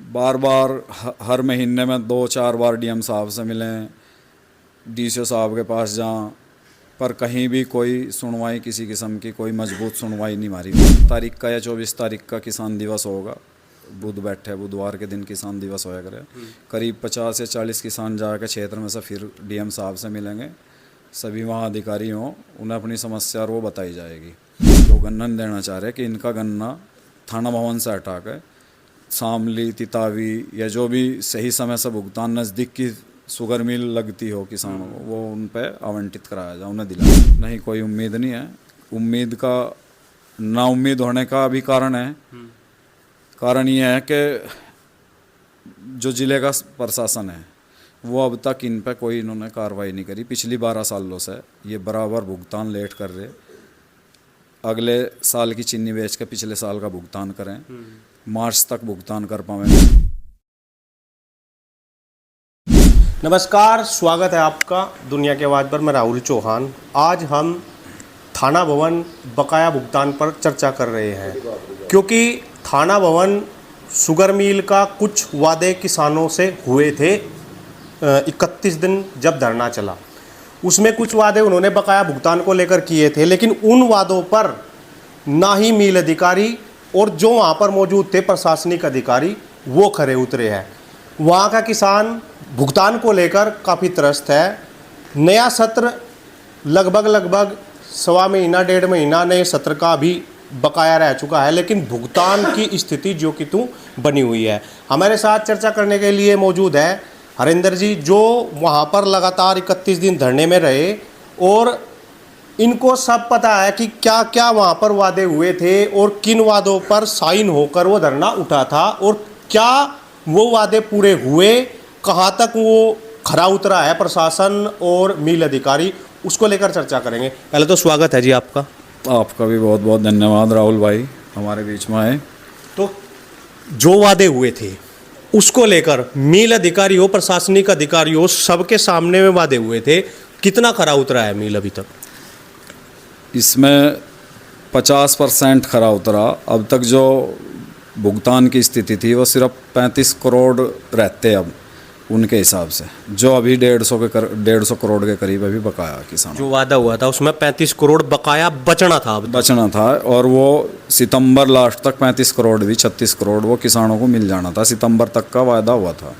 बार बार हर महीने में 2-4 बार डीएम साहब से मिलें, डीसीओ साहब के पास जाएं, पर कहीं भी कोई सुनवाई किसी किस्म की कोई मजबूत सुनवाई नहीं मारी। तारीख का या 24 तारीख का किसान दिवस होगा, बुधवार के दिन किसान दिवस होया करे। करीब 50 या 40 किसान जाकर क्षेत्र में से फिर डीएम साहब से मिलेंगे। सभी वहाँ अधिकारी हों, उन्हें अपनी समस्या वो बताई जाएगी। जो गन्ना देना चाह रहे हैं कि इनका गन्ना थाना भवन से हटा कर शामली, तितावी या जो भी सही समय से भुगतान नज़दीक की शुगर मिल लगती हो किसानों को, वो उन पे आवंटित कराया जाए, उन्हें दिलाया। नहीं, कोई उम्मीद नहीं है। उम्मीद का ना उम्मीद होने का भी कारण है। कारण ये है कि जो ज़िले का प्रशासन है वो अब तक इन पे कोई इन्होंने कार्रवाई नहीं करी। पिछली 12 सालों से ये बराबर भुगतान लेट कर रहे। अगले साल की चीनी बेच के पिछले साल का भुगतान करें, मार्च तक भुगतान कर पाएंगे। नमस्कार, स्वागत है आपका दुनिया की आवाज़ पर। मैं राहुल चौहान। आज हम थाना भवन बकाया भुगतान पर चर्चा कर रहे हैं, क्योंकि थाना भवन शुगर मिल का कुछ वादे किसानों से हुए थे। 31 दिन जब धरना चला, उसमें कुछ वादे उन्होंने बकाया भुगतान को लेकर किए थे, लेकिन उन वादों पर ना ही मिल अधिकारी और जो वहाँ पर मौजूद थे प्रशासनिक अधिकारी वो खरे उतरे हैं। वहाँ का किसान भुगतान को लेकर काफ़ी त्रस्त है। नया सत्र लगभग सवा महीना 1.5 महीना नए सत्र का भी बकाया रह चुका है, लेकिन भुगतान की स्थिति जो कि बनी हुई है। हमारे साथ चर्चा करने के लिए मौजूद है हरिंदर जी, जो वहाँ पर लगातार 31 दिन धरने में रहे और इनको सब पता है कि क्या क्या वहाँ पर वादे हुए थे और किन वादों पर साइन होकर वो धरना उठा था और क्या वो वादे पूरे हुए, कहाँ तक वो खरा उतरा है प्रशासन और मिल अधिकारी, उसको लेकर चर्चा करेंगे। पहले तो स्वागत है जी आपका। आपका भी बहुत बहुत धन्यवाद राहुल भाई, हमारे बीच में आए। तो जो वादे हुए थे उसको लेकर मिल अधिकारी हो, प्रशासनिक अधिकारी हो, सबके सामने में वादे हुए थे, कितना खरा उतरा है मिल अभी तक? इसमें 50% खरा उतरा। अब तक जो भुगतान की स्थिति थी वो सिर्फ 35 करोड़ रहते अब उनके हिसाब से, जो अभी 150 करोड़ के करीब अभी बकाया किसान। जो वादा हुआ था उसमें 35 करोड़ बकाया बचना था और वो सितंबर लास्ट तक 35 करोड़ भी 36 करोड़ वो किसानों को मिल जाना था। सितंबर तक का वादा हुआ था।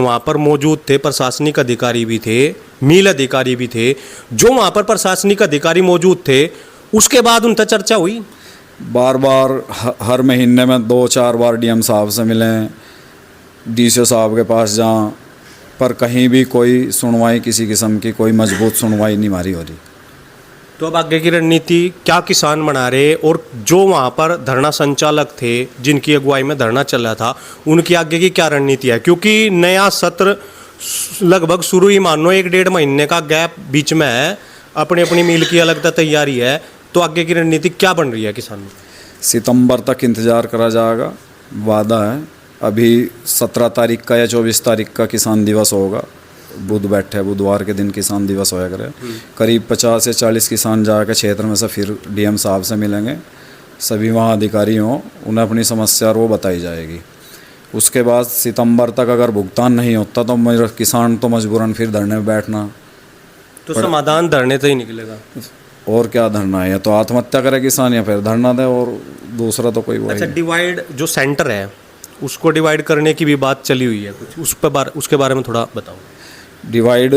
वहाँ पर मौजूद थे प्रशासनिक अधिकारी भी थे, मिल अधिकारी भी थे। जो वहाँ पर प्रशासनिक अधिकारी मौजूद थे उसके बाद उनसे चर्चा हुई। बार बार हर महीने में 2-4 बार डीएम साहब से मिलें, डीसीओ साहब के पास जाएं, पर कहीं भी कोई सुनवाई किसी किस्म की कोई मजबूत सुनवाई नहीं मारी हो रही। तो अब आगे की रणनीति क्या किसान बना रहे, और जो वहाँ पर धरना संचालक थे जिनकी अगुवाई में धरना चल रहा था, उनकी आगे की क्या रणनीति है? क्योंकि नया सत्र लगभग शुरू ही मानो 1-1.5 महीने का गैप बीच में है, अपनी मिल की अलग तैयारी है, तो आगे की रणनीति क्या बन रही है किसान में? सितंबर तक इंतज़ार करा जाएगा, वादा है। अभी 17 तारीख का या 24 तारीख का किसान दिवस होगा, बुधवार के दिन किसान दिवस होया करे। करीब 50 या 40 किसान जाकर क्षेत्र में से फिर डीएम साहब से मिलेंगे। सभी वहाँ अधिकारी हों, उन्हें अपनी समस्या वो बताई जाएगी। उसके बाद सितंबर तक अगर भुगतान नहीं होता तो मेरा किसान तो मजबूरन फिर धरने में बैठना। तो समाधान धरने से ही निकलेगा। और क्या धरना है? या तो आत्महत्या करे किसान या फिर धरना दे, और दूसरा तो कोई। अच्छा, डिवाइड जो सेंटर है उसको डिवाइड करने की भी बात चली हुई है कुछ, उसके बारे में थोड़ा बताओ। डिवाइड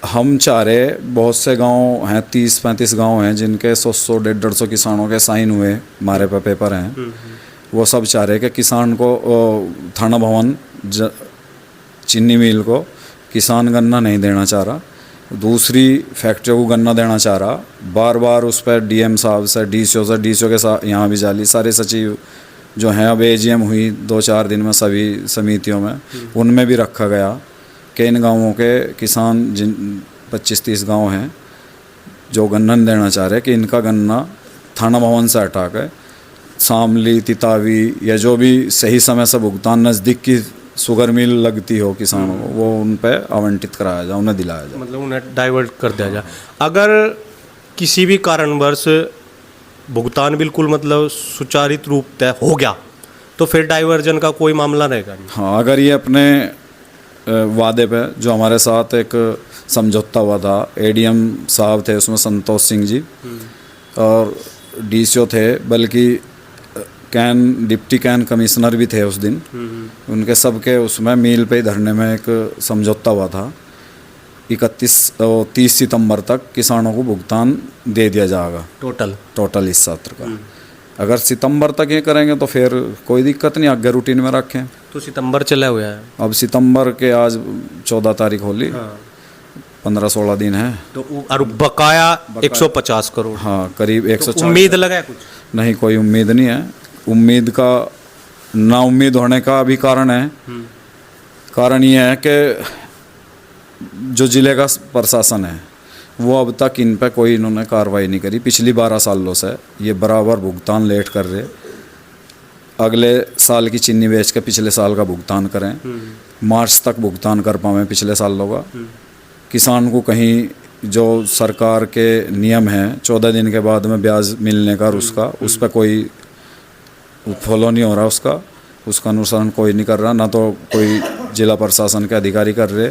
हम चाह रहे, बहुत से गांव हैं, 30-35 गांव हैं जिनके 100-150 किसानों के साइन हुए, हमारे पे पेपर हैं। वो सब चाह रहे कि किसान को थाना भवन चीनी मिल को किसान गन्ना नहीं देना चाह रहा, दूसरी फैक्ट्री को गन्ना देना चाह रहा। बार बार उस पर डीएम साहब से, डीसीओ के साथ यहाँ भी जाली, सारे सचिव जो हैं, अब एजीएम हुई 2-4 दिन में सभी समितियों में, उनमें भी रखा गया कि इन गाँवों के किसान, जिन 25-30 गाँव हैं जो गन्ना देना चाह रहे, कि इनका गन्ना थाना भवन से हटा कर शामली, तितावी या जो भी सही समय से भुगतान नज़दीक की शुगर मिल लगती हो किसानों को, वो उन पे आवंटित कराया जाए, उन्हें दिलाया जाए, मतलब उन्हें डाइवर्ट कर दिया जाए। अगर किसी भी कारणवश भुगतान बिल्कुल मतलब सुचारित रूप तय हो गया तो फिर डाइवर्जन का कोई मामला रहेगा नहीं। हाँ, अगर ये अपने वादे पे जो हमारे साथ एक समझौता हुआ था, एडीएम साहब थे उसमें संतोष सिंह जी और डीसीओ थे, बल्कि डिप्टी कैन कमिश्नर भी थे उस दिन, उनके सबके उसमें मील पे ही धरने में एक समझौता हुआ था 30 सितंबर तक किसानों को भुगतान दे दिया जाएगा टोटल इस सत्र का। अगर सितंबर तक ये करेंगे तो फिर कोई दिक्कत नहीं, आगे रूटीन में रखें। तो सितंबर चला हुआ है, अब सितंबर के आज 14 तारीख होली, 15-16 दिन है। तो और बकाया 150 करोड़। हाँ, करीब 140। उम्मीद लगा है कुछ? नहीं, कोई उम्मीद नहीं है। उम्मीद का ना उम्मीद होने का भी कारण है। कारण ये है कि जो जिले का प्रशासन है वो अब तक इन पे कोई इन्होंने कार्रवाई नहीं करी। पिछली 12 सालों से ये बराबर भुगतान लेट कर रहे। अगले साल की चीनी बेच के पिछले साल का भुगतान करें, मार्च तक भुगतान कर पाएँ पिछले सालों का। किसान को कहीं जो सरकार के नियम हैं 14 दिन के बाद में ब्याज मिलने का, उसका उस पर कोई फॉलो नहीं हो रहा, उसका अनुसरण कोई नहीं कर रहा। ना तो कोई जिला प्रशासन के अधिकारी कर रहे,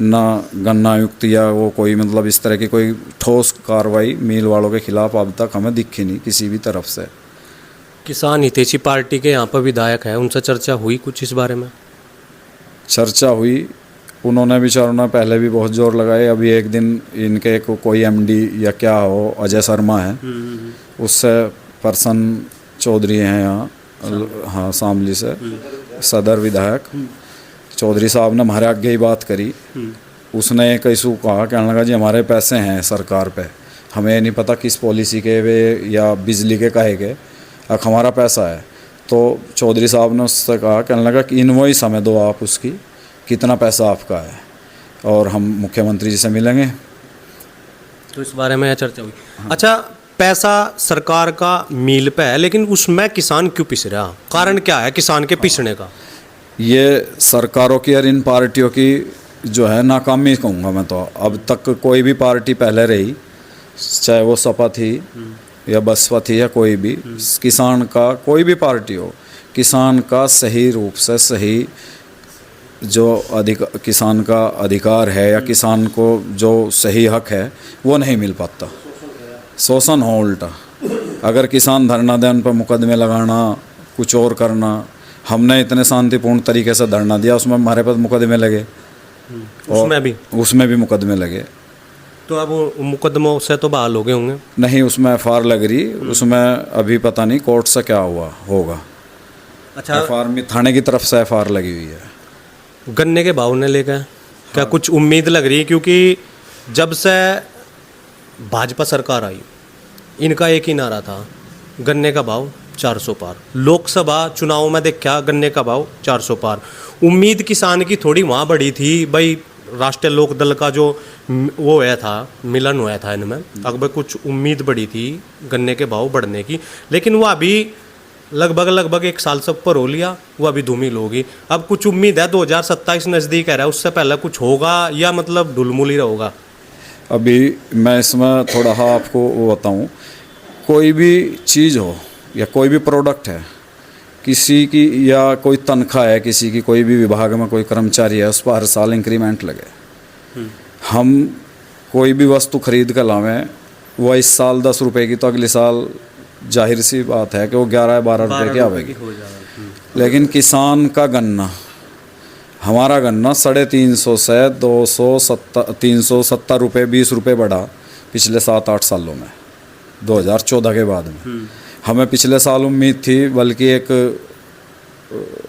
ना गन्ना आयुक्त या वो कोई मतलब इस तरह की कोई ठोस कार्रवाई मिल वालों के खिलाफ अब तक हमें दिखी नहीं किसी भी तरफ से। किसान हितैषी पार्टी के यहाँ पर विधायक है, उनसे चर्चा हुई कुछ इस बारे में? चर्चा हुई, उन्होंने विचारों ने पहले भी बहुत जोर लगाए। अभी एक दिन इनके कोई एमडी या क्या हो, अजय शर्मा है, उससे प्रसन्न चौधरी हैं यहाँ, हाँ शामली से सदर विधायक चौधरी साहब ने हमारे आगे ही बात करी। उसने एक इशू कहा, कहने लगा जी हमारे पैसे हैं सरकार पे, हमें नहीं पता किस पॉलिसी के वे या बिजली के काहे के, अब हमारा पैसा है। तो चौधरी साहब ने उससे कहा, कहने लगा कि इनवॉइस हमें दो आप उसकी, कितना पैसा आपका है, और हम मुख्यमंत्री जी से मिलेंगे। तो इस बारे में चर्चा हुई। अच्छा, पैसा सरकार का मील पे है, लेकिन उसमें किसान क्यों पिस रहा? कारण क्या है किसान के पिसने का? ये सरकारों की और इन पार्टियों की जो है नाकामी कहूँगा मैं तो। अब तक कोई भी पार्टी पहले रही, चाहे वो सपा थी या बसपा थी या कोई भी, किसान का कोई भी पार्टी हो, किसान का सही रूप से सही जो किसान का अधिकार है या किसान को जो सही हक है वो नहीं मिल पाता। शोषण हो उल्टा। अगर किसान धरना दें, उन पर मुकदमे लगाना, कुछ और करना। हमने इतने शांतिपूर्ण तरीके से धरना दिया, उसमें हमारे पास मुकदमे लगे, उसमें भी मुकदमे लगे। तो अब मुकदमों से तो बहाल हो गए होंगे? नहीं, उसमें एफआईआर लग रही, उसमें अभी पता नहीं कोर्ट से क्या होगा। अच्छा, एफआईआर में थाने की तरफ से एफआईआर लगी हुई है। गन्ने के भाव ने लेकर क्या कुछ उम्मीद लग रही है? क्योंकि जब से भाजपा सरकार आई, इनका एक ही नारा था, गन्ने का भाव 400 पार। लोकसभा चुनाव में देखा गन्ने का भाव 400 पार। उम्मीद किसान की थोड़ी वहाँ बढ़ी थी, भाई राष्ट्रीय लोक दल का जो वो हुआ था, मिलन हुआ था इनमें, अकबर कुछ उम्मीद बढ़ी थी गन्ने के भाव बढ़ने की, लेकिन वो अभी लगभग 1 साल से ऊपर हो लिया, वो अभी धूमिल होगी। अब कुछ उम्मीद है 2027 नज़दीक है, उससे पहले कुछ होगा या मतलब ढुलमुल ही होगा? अभी मैं इसमें थोड़ा आपको वो बताऊँ, कोई भी चीज़ हो या कोई भी प्रोडक्ट है, किसी की या कोई तनख्वाह है किसी की, कोई भी विभाग में कोई कर्मचारी है, उस पर हर साल इंक्रीमेंट लगे। हम कोई भी वस्तु खरीद कर लावें, वह इस साल 10 रुपए की, तो अगले साल जाहिर सी बात है कि वो 11-12 रुपए की आवेगी। लेकिन किसान का गन्ना, हमारा गन्ना 350 से 370 रुपये 20 रुपये बढ़ा पिछले 7-8 सालों में, 2014 के बाद में। हमें पिछले साल उम्मीद थी, बल्कि एक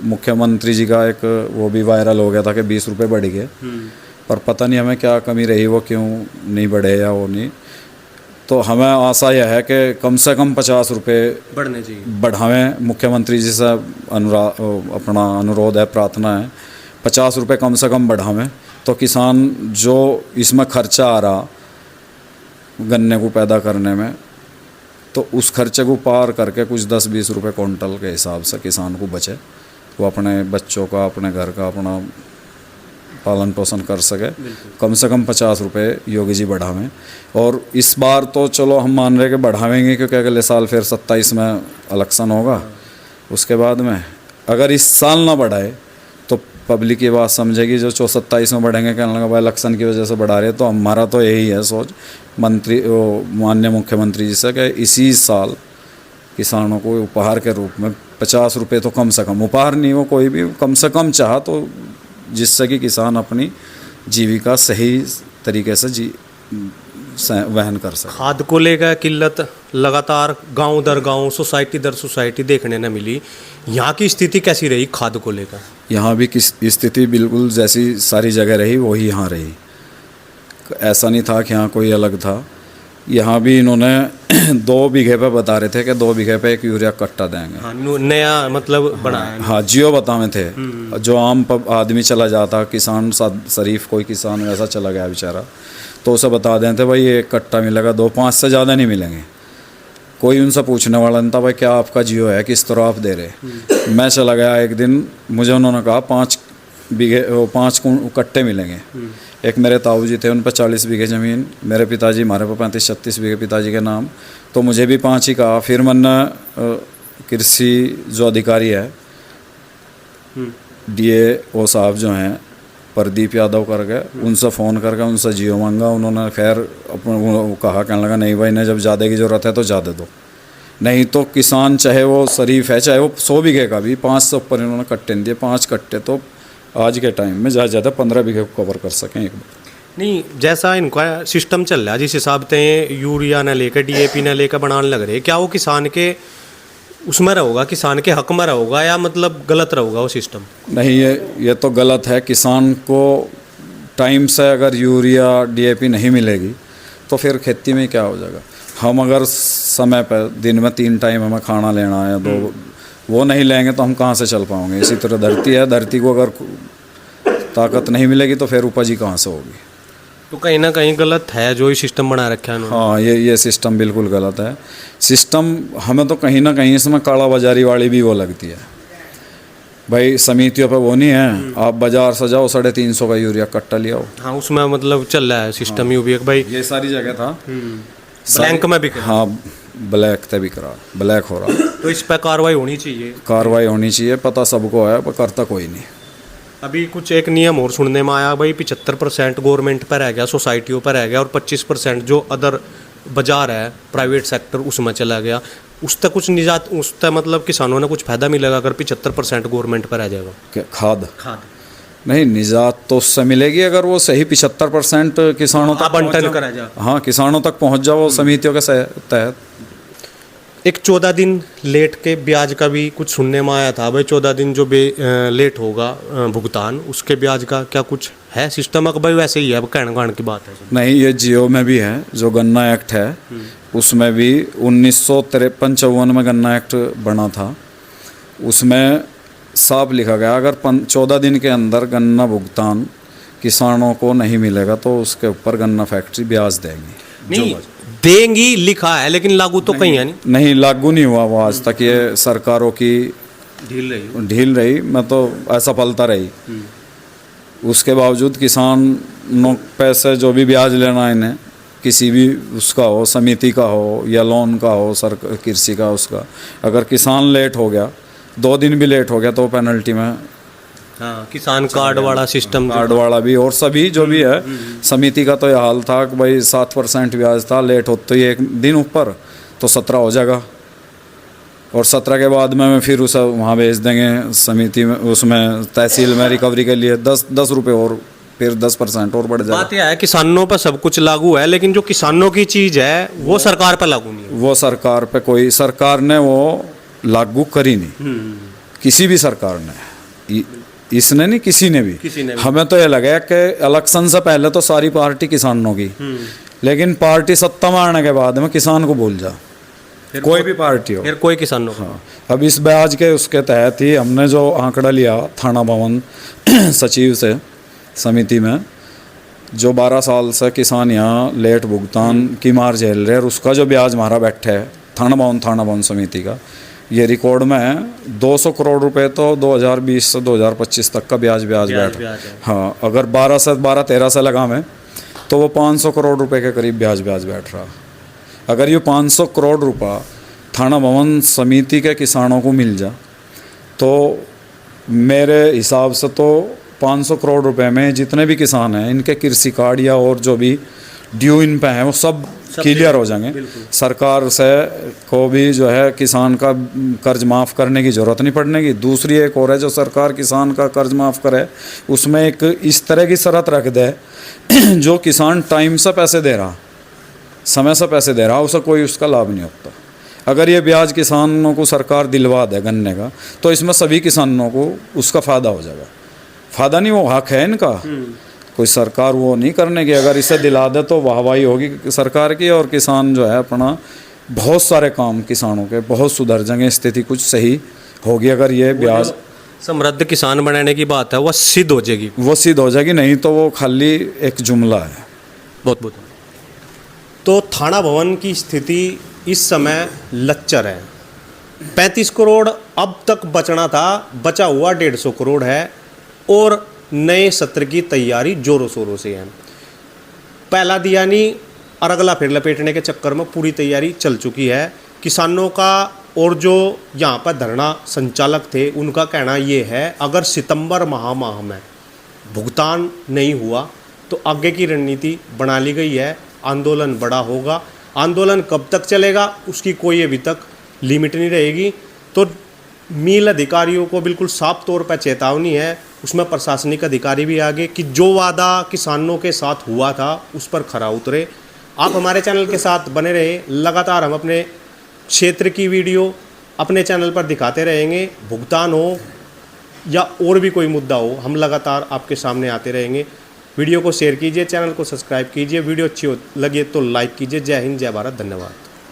मुख्यमंत्री जी का एक वो भी वायरल हो गया था कि 20 रुपये बढ़ गए, पर पता नहीं हमें क्या कमी रही, वो क्यों नहीं बढ़े या वो नहीं। तो हमें आशा यह है कि कम से कम 50 रुपये बढ़ने चाहिए, बढ़ावें। मुख्यमंत्री जी से अपना अनुरोध है, प्रार्थना है, 50 रुपये कम से कम बढ़ावें, तो किसान जो इसमें खर्चा आ रहा गन्ने को पैदा करने में, तो उस खर्चे को पार करके कुछ 10-20 रुपये क्विंटल के हिसाब से किसान को बचे, वो अपने बच्चों का, अपने घर का अपना पालन पोषण कर सके। कम से कम 50 रुपये योगी जी बढ़ावें। और इस बार तो चलो हम मान रहे कि बढ़ावेंगे, क्योंकि अगले साल फिर 27 में इलेक्शन होगा, उसके बाद में अगर इस साल ना बढ़ाए तो पब्लिक ये बात समझेगी, जो 27 में बढ़ेंगे कहने लगा भाई इलेक्शन की वजह से बढ़ा रहे। तो हमारा तो यही है सोच माननीय मुख्यमंत्री जी से कि इसी साल किसानों को उपहार के रूप में 50 रुपये तो कम से कम, उपहार नहीं वो कोई भी कम से कम चाह तो, जिससे कि किसान अपनी जीविका सही तरीके से वहन कर सके। खाद को लेकर किल्लत लगातार गांव दर गांव, सोसाइटी दर सोसाइटी देखने न मिली। यहाँ की स्थिति कैसी रही खाद को लेकर? यहाँ भी किस स्थिति बिल्कुल जैसी सारी जगह रही वही यहाँ रही। ऐसा नहीं था कि यहाँ कोई अलग था। यहाँ भी इन्होंने 2 बीघे पे बता रहे थे कि 2 बीघे पे 1 यूरिया कट्टा देंगे। हाँ, नया मतलब बनाया। हाँ जियो बतावे थे। जो आम आदमी चला जाता, किसान शरीफ कोई किसान वैसा चला गया बेचारा, तो उसे बता देते थे भाई 1 कट्टा मिलेगा, 2-5 से ज़्यादा नहीं मिलेंगे। कोई उनसे पूछने वाला नहीं था भाई क्या आपका जियो है, किस तरह आप दे रहे। मैं चला गया एक दिन, मुझे उन्होंने कहा 5 कट्टे मिलेंगे। एक मेरे ताऊ जी थे, उन पर 40 बीघे ज़मीन, मेरे पिताजी हमारे पर 35-36 बीघे पिताजी के नाम, तो मुझे भी 5 ही कहा। फिर मैंने कृषि जो अधिकारी है DAO साहब जो हैं प्रदीप यादव करके, उनसे फ़ोन करके उनसे जियो मांगा। उन्होंने खैर वो कहा, कहने लगा नहीं भाई ने जब ज़्यादा की ज़रूरत है तो ज़्यादा दो, नहीं तो किसान चाहे वो शरीफ है चाहे वो 100 बीघे का भी 5 से ऊपर इन्होंने कट्टे दिए। 5 कट्टे तो आज के टाइम में ज़्यादा 15 बीघे को कवर कर सकें एक बार। नहीं, जैसा इनका सिस्टम चल रहा है जिस हिसाब से यूरिया न लेकर DAP न लेकर बनाने लग रहे, क्या वो किसान के उसमें रहोगा, किसान के हक में रहोगा, या मतलब गलत रहोगा वो सिस्टम? नहीं, ये तो गलत है। किसान को टाइम से अगर यूरिया DAP नहीं मिलेगी तो फिर खेती में क्या हो जाएगा। हम अगर समय पर दिन में 3 टाइम हमें खाना लेना है, 2 वो नहीं लेंगे तो हम कहाँ से चल पाएंगे। इसी तरह धरती है, धरती को अगर ताकत नहीं मिलेगी तो फिर उपज ही कहाँ से होगी। तो कहीं ना कहीं गलत है जो ये सिस्टम बना रखा है उन्होंने। हाँ, ये सिस्टम बिल्कुल गलत है। सिस्टम हमें तो कहीं ना कहीं इसमें काला बाजारी वाली भी वो लगती है। भाई समितियों पे वो नहीं है, आप बाजार से जाओ 350 का यूरिया कट्टा ले आओ। हाँ, उसमें मतलब चल रहा है सिस्टम। यूं भी भाई ये सारी जगह था। ब्लैंक में भी। हाँ, ब्लैक थे भी करा, ब्लैक हो रहा। तो इस पर कार्रवाई होनी चाहिए। कार्रवाई होनी चाहिए, पता सबको है पर करता कोई नहीं। अभी कुछ एक नियम और सुनने में आया भाई, 75% गवर्नमेंट पर रह गया, सोसाइटियों पर रह गया, और 25% जो अदर बाजार है प्राइवेट सेक्टर उसमें चला गया। उस तक कुछ निजात, उस तक मतलब किसानों ने कुछ फायदा मिलेगा अगर 75% गवर्नमेंट पर रह जाएगा? क्या खाद नहीं, निजात तो उससे मिलेगी अगर वो सही 75% किसानों तक बंटन करा जाए। हाँ, किसानों तक पहुंच जाओ समितियों के तहत। एक 14 दिन लेट के ब्याज का भी कुछ सुनने में आया था भाई। 14 दिन जो लेट होगा भुगतान, उसके ब्याज का क्या कुछ है सिस्टम? भाई वैसे ही है, कहने गान की बात है? नहीं, ये जियो में भी है। जो गन्ना एक्ट है उसमें भी 1953-54 में गन्ना एक्ट बना था। उसमें साफ लिखा गया अगर 14 दिन के अंदर गन्ना भुगतान किसानों को नहीं मिलेगा तो उसके ऊपर गन्ना फैक्ट्री ब्याज देंगी। नहीं देंगी लिखा है, लेकिन लागू तो कहीं है नहीं, लागू नहीं हुआ वो आज तक। ये सरकारों की ढील रही, मैं तो असफलता रही। उसके बावजूद किसानों पैसे जो भी ब्याज लेना इन्हें, किसी भी उसका हो, समिति का हो या लोन का हो, कृषि का, उसका अगर किसान लेट हो गया, 2 दिन भी लेट हो गया तो पेनल्टी में। हाँ, किसान कार्ड वाला सिस्टम, कार्ड वाला भी और सभी जो भी है। समिति का तो ये हाल था कि भाई 7% ब्याज था, लेट हो तो ये 1 दिन ऊपर तो 17 हो जाएगा, और 17 के बाद में फिर उसे वहाँ भेज देंगे समिति में, उसमें तहसील में रिकवरी के लिए 10 रुपये और फिर 10% और बढ़ जाएगा। बात यह है किसानों पर सब कुछ लागू है, लेकिन जो किसानों की चीज़ है वो सरकार पर लागू नहीं है। वो सरकार पे कोई, सरकार ने वो लागू करी नहीं, किसी भी सरकार ने, इसने नहीं, किसी ने भी। हमें तो ये लगा कि इलेक्शन से पहले तो सारी पार्टी किसानों की, लेकिन पार्टी सत्ता में आने के बाद में किसान को भूल जा, कोई भी पार्टी हो, फिर कोई किसानों। हाँ, अब इस ब्याज के उसके तहत ही हमने जो आंकड़ा लिया थाना भवन सचिव से समिति में, जो 12 साल से किसान यहाँ लेट भुगतान की मार झेल रहे हैं, और उसका जो ब्याज हमारा बैठा है थाना भवन समिति का, ये रिकॉर्ड में है 200 करोड़ रुपए तो 2020 से 2025 तक का ब्याज बैठ। हाँ, अगर 12-13 से लगावें तो वो 500 करोड़ रुपए के करीब ब्याज बैठ रहा। अगर ये 500 करोड़ रुपया थाना भवन समिति के किसानों को मिल जा तो मेरे हिसाब से तो 500 करोड़ रुपए में जितने भी किसान हैं इनके कृषि कार्ड या और जो भी ड्यू इन पे हैं वो सब क्लियर हो जाएंगे। सरकार से को भी जो है किसान का कर्ज माफ़ करने की ज़रूरत नहीं पड़ने की। दूसरी एक और है, जो सरकार किसान का कर्ज माफ़ करे उसमें एक इस तरह की शर्त रख दे जो किसान टाइम से पैसे दे रहा, समय से पैसे दे रहा, उसे कोई उसका लाभ नहीं होता। अगर ये ब्याज किसानों को सरकार दिलवा दे गन्ने का, तो इसमें सभी किसानों को उसका फ़ायदा हो जाएगा। फ़ायदा नहीं, वो हक है इनका, कोई सरकार वो नहीं करने की। अगर इसे दिला दे तो वाहवाही होगी सरकार की, और किसान जो है अपना बहुत सारे काम किसानों के बहुत सुधर जाएंगे, स्थिति कुछ सही होगी। अगर ये ब्याज समृद्ध किसान बनाने की बात है वह सिद्ध हो जाएगी, वो सिद्ध हो जाएगी, नहीं तो वो खाली एक जुमला है। बहुत बहुत। तो थाना भवन की स्थिति इस समय लच्चर है। 35 करोड़ अब तक बचना था, बचा हुआ 150 करोड़ है, और नए सत्र की तैयारी जोरों शोरों से है। पहला दिया नहीं और अगला फिर लपेटने के चक्कर में पूरी तैयारी चल चुकी है किसानों का। और जो यहाँ पर धरना संचालक थे उनका कहना ये है, अगर सितंबर माह में भुगतान नहीं हुआ तो आगे की रणनीति बना ली गई है, आंदोलन बड़ा होगा। आंदोलन कब तक चलेगा उसकी कोई अभी तक लिमिट नहीं रहेगी। तो मिल अधिकारियों को बिल्कुल साफ तौर पर चेतावनी है, उसमें प्रशासनिक अधिकारी भी आगे, कि जो वादा किसानों के साथ हुआ था उस पर खरा उतरे। आप हमारे चैनल के साथ बने रहे, लगातार हम अपने क्षेत्र की वीडियो अपने चैनल पर दिखाते रहेंगे। भुगतान हो या और भी कोई मुद्दा हो, हम लगातार आपके सामने आते रहेंगे। वीडियो को शेयर कीजिए, चैनल को सब्सक्राइब कीजिए, वीडियो अच्छी लगे तो लाइक कीजिए। जय हिंद, जय भारत, धन्यवाद।